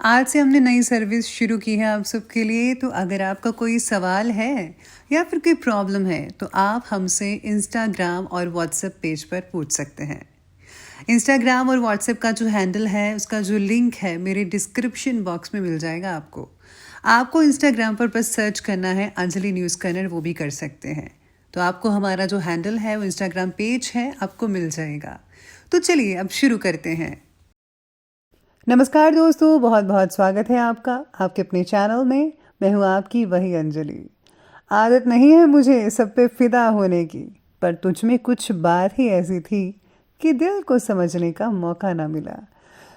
आज से हमने नई सर्विस शुरू की है आप सबके लिए। तो अगर आपका कोई सवाल है या फिर कोई प्रॉब्लम है तो आप हमसे इंस्टाग्राम और व्हाट्सएप पेज पर पूछ सकते हैं। इंस्टाग्राम और व्हाट्सएप का जो हैंडल है उसका जो लिंक है मेरे डिस्क्रिप्शन बॉक्स में मिल जाएगा आपको। आपको इंस्टाग्राम पर बस सर्च करना है अंजलि न्यूज़ कन्नड़, वो भी कर सकते हैं। तो आपको हमारा जो हैंडल है वो इंस्टाग्राम पेज है आपको मिल जाएगा। तो चलिए अब शुरू करते हैं। नमस्कार दोस्तों, बहुत बहुत स्वागत है आपका आपके अपने चैनल में। मैं हूँ आपकी वही अंजलि। आदत नहीं है मुझे सब पे फिदा होने की, पर तुझ में कुछ बात ही ऐसी थी कि दिल को समझने का मौका ना मिला।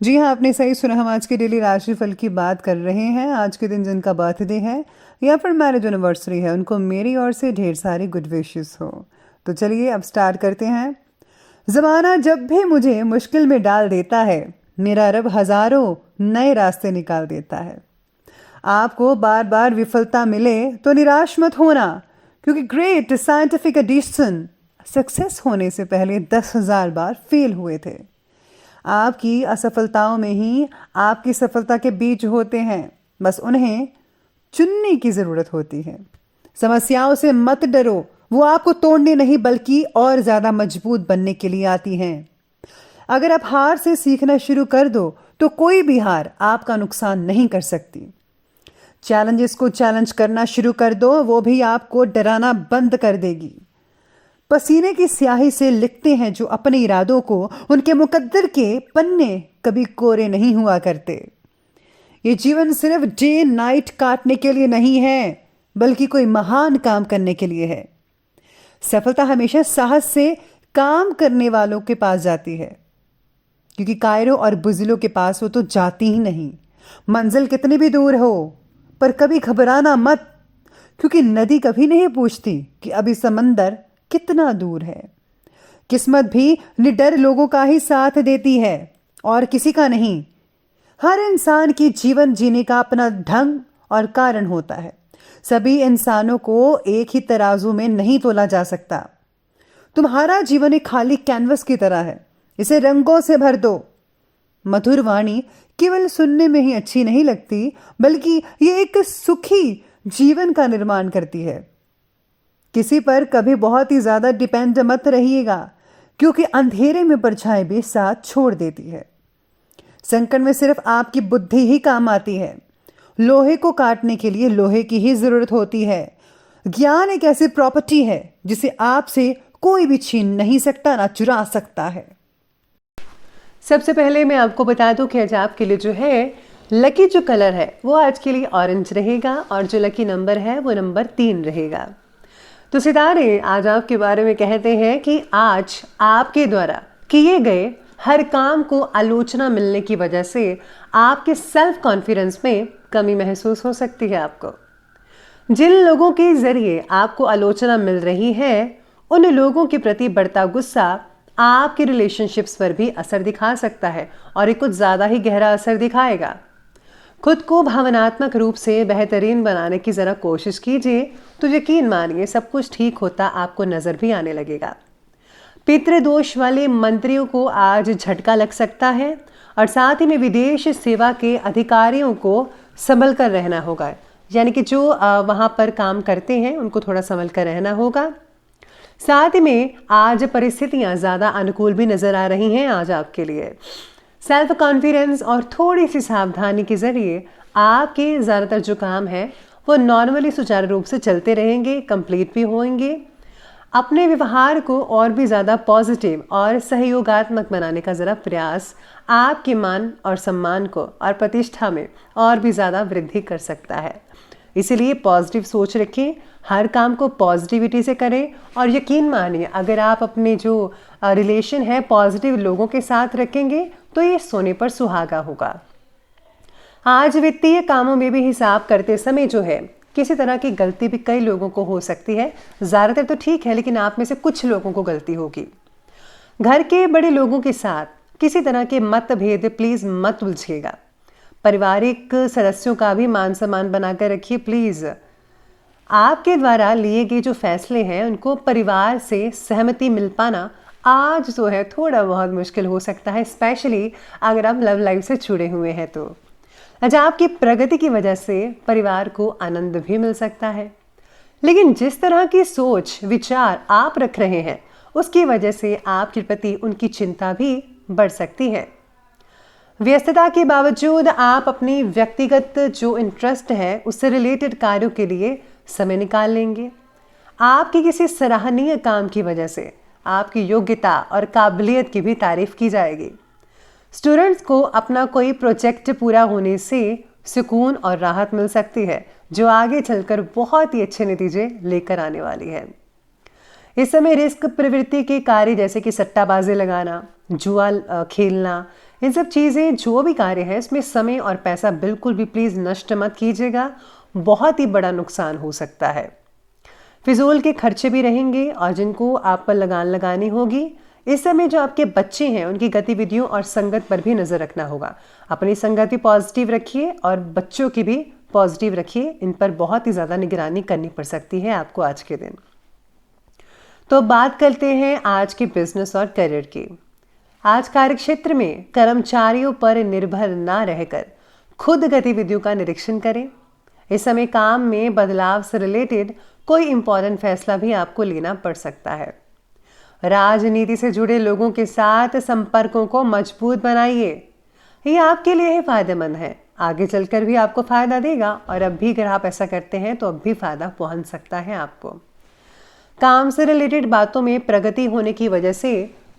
जी हाँ, आपने सही सुना। हम आज के डेली राशिफल की बात कर रहे हैं। आज के दिन जिनका बर्थडे है या फिर मैरिज एनिवर्सरी है उनको मेरी ओर से ढेर सारी गुड विशेस हो। तो चलिए अब स्टार्ट करते हैं। ज़माना जब भी मुझे मुश्किल में डाल देता है, मेरा रब हज़ारों नए रास्ते निकाल देता है। आपको बार बार विफलता मिले तो निराश मत होना, क्योंकि ग्रेट साइंटिफिक एडिशन सक्सेस होने से पहले 10,000 बार फेल हुए थे। आपकी असफलताओं में ही आपकी सफलता के बीज होते हैं, बस उन्हें चुनने की ज़रूरत होती है। समस्याओं से मत डरो, वो आपको तोड़ने नहीं बल्कि और ज़्यादा मजबूत बनने के लिए आती हैं। अगर आप हार से सीखना शुरू कर दो तो कोई भी हार आपका नुकसान नहीं कर सकती। चैलेंजेस को चैलेंज करना शुरू कर दो, वो भी आपको डराना बंद कर देगी। पसीने की स्याही से लिखते हैं जो अपने इरादों को, उनके मुकद्दर के पन्ने कभी कोरे नहीं हुआ करते। ये जीवन सिर्फ डे नाइट काटने के लिए नहीं है, बल्कि कोई महान काम करने के लिए है। सफलता हमेशा साहस से काम करने वालों के पास जाती है, क्योंकि कायरों और बुज़िलों के पास वो तो जाती ही नहीं। मंजिल कितनी भी दूर हो, पर कभी घबराना मत, क्योंकि नदी कभी नहीं पूछती कि अभी समंदर कितना दूर है। किस्मत भी निडर लोगों का ही साथ देती है और किसी का नहीं। हर इंसान की जीवन जीने का अपना ढंग और कारण होता है। सभी इंसानों को एक ही तराजू में नहीं तोला जा सकता। तुम्हारा जीवन एक खाली कैनवस की तरह है, इसे रंगों से भर दो। मधुर वाणी केवल सुनने में ही अच्छी नहीं लगती, बल्कि ये एक सुखी जीवन का निर्माण करती है। किसी पर कभी बहुत ही ज्यादा डिपेंड मत रहिएगा, क्योंकि अंधेरे में परछाई भी साथ छोड़ देती है। संकट में सिर्फ आपकी बुद्धि ही काम आती है। लोहे को काटने के लिए लोहे की ही जरूरत होती है। ज्ञान एक ऐसी प्रॉपर्टी है जिसे आपसे कोई भी छीन नहीं सकता, ना चुरा सकता है। सबसे पहले मैं आपको बता दूं कि आज आपके लिए जो है लकी जो कलर है वो आज के लिए ऑरेंज रहेगा और जो लकी नंबर है वो नंबर 3 रहेगा। तो सितारे आज आपके बारे में कहते हैं कि आज आपके द्वारा किए गए हर काम को आलोचना मिलने की वजह से आपके सेल्फ कॉन्फिडेंस में कमी महसूस हो सकती है। आपको जिन लोगों के जरिए आपको आलोचना मिल रही है उन लोगों के प्रति बढ़ता गुस्सा आपके रिलेशनशिप्स पर भी असर दिखा सकता है, और ये कुछ ज़्यादा ही गहरा असर दिखाएगा। खुद को भावनात्मक रूप से बेहतरीन बनाने की ज़रा कोशिश कीजिए, तो यकीन मानिए सब कुछ ठीक होता आपको नज़र भी आने लगेगा। पितृदोष वाले मंत्रियों को आज झटका लग सकता है, और साथ ही में विदेश सेवा के अधिकारियों को संभल कर रहना होगा। यानी कि जो वहाँ पर काम करते हैं उनको थोड़ा संभल कर रहना होगा। साथ ही में आज परिस्थितियां ज़्यादा अनुकूल भी नज़र आ रही हैं आज आपके लिए। सेल्फ कॉन्फिडेंस और थोड़ी सी सावधानी के ज़रिए आपके ज़्यादातर जो काम है वो नॉर्मली सुचारू रूप से चलते रहेंगे, कंप्लीट भी होंगे। अपने व्यवहार को और भी ज़्यादा पॉजिटिव और सहयोगात्मक बनाने का ज़रा प्रयास आपके मान और सम्मान को और प्रतिष्ठा में और भी ज़्यादा वृद्धि कर सकता है। इसीलिए पॉजिटिव सोच रखें, हर काम को पॉजिटिविटी से करें, और यकीन मानिए अगर आप अपने जो रिलेशन है पॉजिटिव लोगों के साथ रखेंगे तो ये सोने पर सुहागा होगा। आज वित्तीय कामों में भी हिसाब करते समय जो है किसी तरह की गलती भी कई लोगों को हो सकती है। ज़्यादातर तो ठीक है, लेकिन आप में से कुछ लोगों को गलती होगी। घर के बड़े लोगों के साथ किसी तरह के मतभेद प्लीज़ मत उलझिएगा। पारिवारिक सदस्यों का भी मान सम्मान बनाकर रखिए प्लीज़। आपके द्वारा लिए गए जो फैसले हैं उनको परिवार से सहमति मिल पाना आज जो है थोड़ा बहुत मुश्किल हो सकता है, स्पेशली अगर आप लव लाइफ से जुड़े हुए हैं तो। अच्छा, आपकी प्रगति की वजह से परिवार को आनंद भी मिल सकता है, लेकिन जिस तरह की सोच विचार आप रख रहे हैं उसकी वजह से आपके प्रति उनकी चिंता भी बढ़ सकती है। व्यस्तता के बावजूद आप अपनी व्यक्तिगत जो इंटरेस्ट है उससे रिलेटेड कार्यों के लिए समय निकाल लेंगे। आपके किसी सराहनीय काम की वजह से आपकी योग्यता और काबिलियत की भी तारीफ की जाएगी। स्टूडेंट्स को अपना कोई प्रोजेक्ट पूरा होने से सुकून और राहत मिल सकती है, जो आगे चलकर बहुत ही अच्छे नतीजे लेकर आने वाली है। इस समय रिस्क प्रवृत्ति के कार्य जैसे कि सट्टाबाजी लगाना, जुआ खेलना, इन सब चीज़ें जो भी कार्य है इसमें समय और पैसा बिल्कुल भी प्लीज़ नष्ट मत कीजिएगा, बहुत ही बड़ा नुकसान हो सकता है। फिजूल के खर्चे भी रहेंगे और जिनको आप पर लगान लगानी होगी। इस समय जो आपके बच्चे हैं उनकी गतिविधियों और संगत पर भी नज़र रखना होगा। अपनी संगत भी पॉजिटिव रखिए और बच्चों की भी पॉजिटिव रखिए, इन पर बहुत ही ज़्यादा निगरानी करनी पड़ सकती है आपको आज के दिन। तो बात करते हैं आज के बिजनेस और करियर की। आज कार्यक्षेत्र में कर्मचारियों पर निर्भर ना रहकर खुद गतिविधियों का निरीक्षण करें। इस समय काम में बदलाव से रिलेटेड कोई इंपॉर्टेंट फैसला भी आपको लेना पड़ सकता है। राजनीति से जुड़े लोगों के साथ संपर्कों को मजबूत बनाइए, ये आपके लिए ही फायदेमंद है, आगे चलकर भी आपको फायदा देगा और अब भी अगर आप ऐसा करते हैं तो अब भी फायदा पहुंच सकता है आपको। काम से रिलेटेड बातों में प्रगति होने की वजह से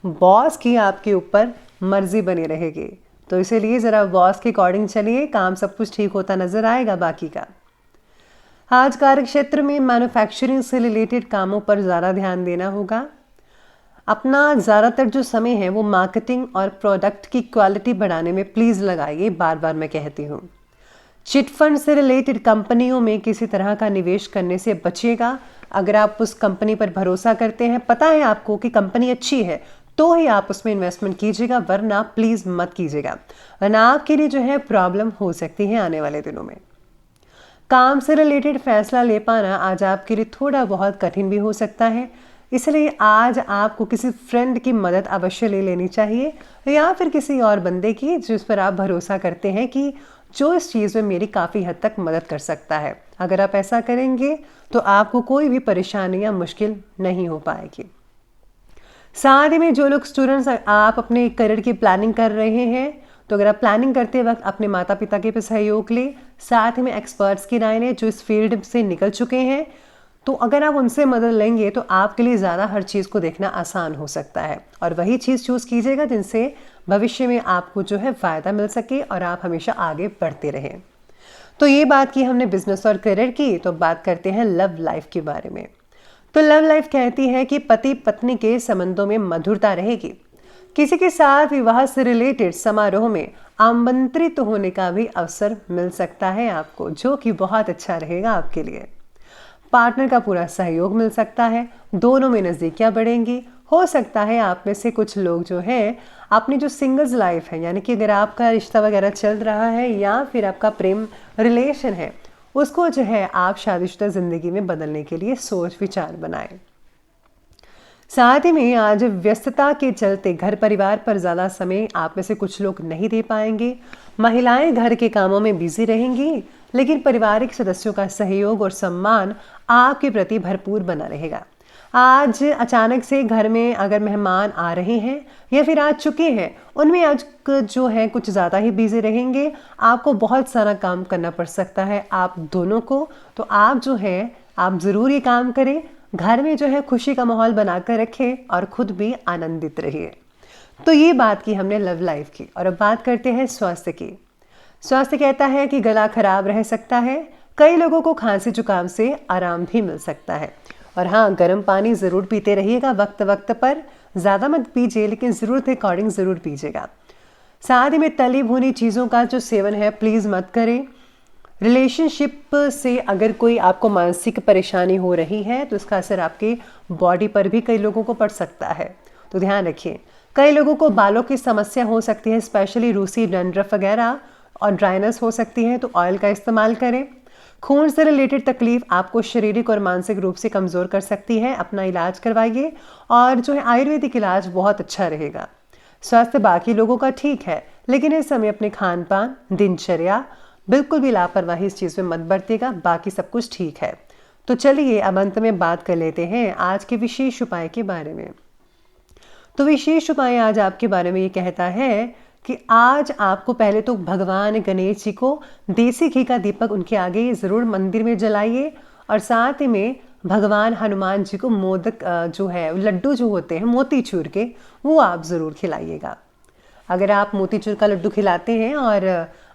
बॉस की आपके ऊपर मर्जी बनी रहेगी, तो इसीलिए ज़रा बॉस के अकॉर्डिंग चलिए, काम सब कुछ ठीक होता नजर आएगा बाकी का। आज कार्यक्षेत्र में मैन्युफैक्चरिंग से रिलेटेड कामों पर ज़्यादा ध्यान देना होगा। अपना ज़्यादातर जो समय है वो मार्केटिंग और प्रोडक्ट की क्वालिटी बढ़ाने में प्लीज़ लगाइए, बार बार मैं कहती हूँ। चिट फंड से रिलेटेड कंपनियों में किसी तरह का निवेश करने से बचिएगा। अगर आप उस कंपनी पर भरोसा करते हैं, पता है आपको कि कंपनी अच्छी है, तो ही आप उसमें इन्वेस्टमेंट कीजिएगा, वरना प्लीज़ मत कीजिएगा, वरना आपके लिए जो है प्रॉब्लम हो सकती है आने वाले दिनों में। काम से रिलेटेड फैसला ले पाना आज आपके लिए थोड़ा बहुत कठिन भी हो सकता है, इसलिए आज आपको किसी फ्रेंड की मदद अवश्य ले लेनी चाहिए या फिर किसी और बंदे की जिस पर आप भरोसा करते हैं कि जो इस चीज़ में मेरी काफ़ी हद तक मदद कर सकता है। अगर आप ऐसा करेंगे तो आपको कोई भी परेशानी या मुश्किल नहीं हो पाएगी। साथ ही में जो लोग स्टूडेंट्स आप अपने करियर की प्लानिंग कर रहे हैं, तो अगर आप प्लानिंग करते वक्त अपने माता पिता के भी सहयोग लें, साथ ही में एक्सपर्ट्स की राय लें जो इस फील्ड से निकल चुके हैं, तो अगर आप उनसे मदद लेंगे तो आपके लिए ज़्यादा हर चीज़ को देखना आसान हो सकता है और वही चीज़ चूज़ कीजिएगा जिनसे भविष्य में आपको जो है फ़ायदा मिल सके और आप हमेशा आगे बढ़ते रहें। तो ये बात की हमने बिजनेस और करियर की, तो बात करते हैं लव लाइफ के बारे में। तो लव लाइफ कहती है कि पति पत्नी के संबंधों में मधुरता रहेगी। किसी के साथ विवाह से रिलेटेड समारोह में आमंत्रित होने का भी अवसर मिल सकता है आपको, जो कि बहुत अच्छा रहेगा आपके लिए। पार्टनर का पूरा सहयोग मिल सकता है, दोनों में नज़दीकियाँ बढ़ेंगी। हो सकता है आप में से कुछ लोग जो है अपनी जो सिंगल्स लाइफ है, यानी कि अगर आपका रिश्ता वगैरह चल रहा है या फिर आपका प्रेम रिलेशन है, उसको जो है आप शादीशुदा ज़िंदगी में बदलने के लिए सोच विचार बनाएं। साथ ही में आज व्यस्तता के चलते घर परिवार पर ज़्यादा समय आप में से कुछ लोग नहीं दे पाएंगे। महिलाएं घर के कामों में बिजी रहेंगी, लेकिन पारिवारिक सदस्यों का सहयोग और सम्मान आपके प्रति भरपूर बना रहेगा। आज अचानक से घर में अगर मेहमान आ रहे हैं या फिर आ चुके हैं, उनमें आज जो है कुछ ज़्यादा ही बिजी रहेंगे। आपको बहुत सारा काम करना पड़ सकता है आप दोनों को, तो आप जो है आप ज़रूर ये काम करें, घर में जो है खुशी का माहौल बनाकर रखें और खुद भी आनंदित रहिए। तो ये बात की हमने लव लाइफ की, और अब बात करते हैं स्वास्थ्य की। स्वास्थ्य कहता है कि गला खराब रह सकता है, कई लोगों को खांसी जुकाम से आराम भी मिल सकता है। और हाँ, गर्म पानी ज़रूर पीते रहिएगा वक्त वक्त पर, ज़्यादा मत पीजिए लेकिन ज़रूरत के अकॉर्डिंग ज़रूर पीजिएगा। साथ ही में तली भुनी चीज़ों का जो सेवन है प्लीज़ मत करें। रिलेशनशिप से अगर कोई आपको मानसिक परेशानी हो रही है तो इसका असर आपके बॉडी पर भी कई लोगों को पड़ सकता है, तो ध्यान रखिए। कई लोगों को बालों की समस्या हो सकती है, स्पेशली रूसी डैंड्रफ वगैरह, और ड्राइनेस हो सकती है, तो ऑयल का इस्तेमाल करें। खून से रिलेटेड तकलीफ आपको शारीरिक और मानसिक रूप से कमज़ोर कर सकती है, अपना इलाज करवाइए, और जो है आयुर्वेदिक इलाज बहुत अच्छा रहेगा। स्वास्थ्य बाकी लोगों का ठीक है, लेकिन इस समय अपने खान पान, दिनचर्या, बिल्कुल भी लापरवाही इस चीज़ में मत बरतिएगा, बाकी सब कुछ ठीक है। तो चलिए अब अंत में बात कर लेते हैं आज के विशेष उपाय के बारे में। तो विशेष उपाय आज आपके बारे में ये कहता है कि आज आपको पहले तो भगवान गणेश जी को देसी घी का दीपक उनके आगे ज़रूर मंदिर में जलाइए, और साथ ही में भगवान हनुमान जी को मोदक जो है लड्डू जो होते हैं मोतीचूर के, वो आप ज़रूर खिलाइएगा। अगर आप मोतीचूर का लड्डू खिलाते हैं और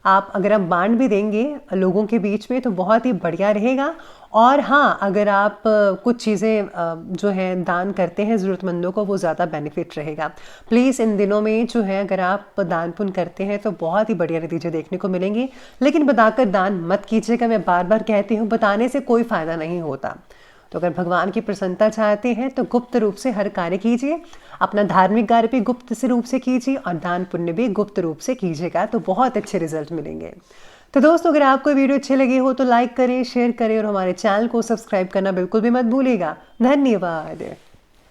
अगर आप बांट भी देंगे लोगों के बीच में तो बहुत ही बढ़िया रहेगा। और हाँ, अगर आप कुछ चीज़ें जो है दान करते हैं ज़रूरतमंदों को, वो ज़्यादा बेनिफिट रहेगा। प्लीज़ इन दिनों में जो है अगर आप दान पुण्य करते हैं तो बहुत ही बढ़िया नतीजे देखने को मिलेंगे। लेकिन बताकर दान मत कीजिएगा, मैं बार बार कहती हूँ, बताने से कोई फ़ायदा नहीं होता। तो अगर भगवान की प्रसन्नता चाहते हैं तो गुप्त रूप से हर कार्य कीजिए, अपना धार्मिक कार्य भी गुप्त से रूप से कीजिए और दान पुण्य भी गुप्त रूप से कीजिएगा, तो बहुत अच्छे रिजल्ट मिलेंगे। तो दोस्तों, अगर आपको वीडियो अच्छी लगी हो तो लाइक करें, शेयर करें और हमारे चैनल को सब्सक्राइब करना बिल्कुल भी मत भूलिएगा। धन्यवाद।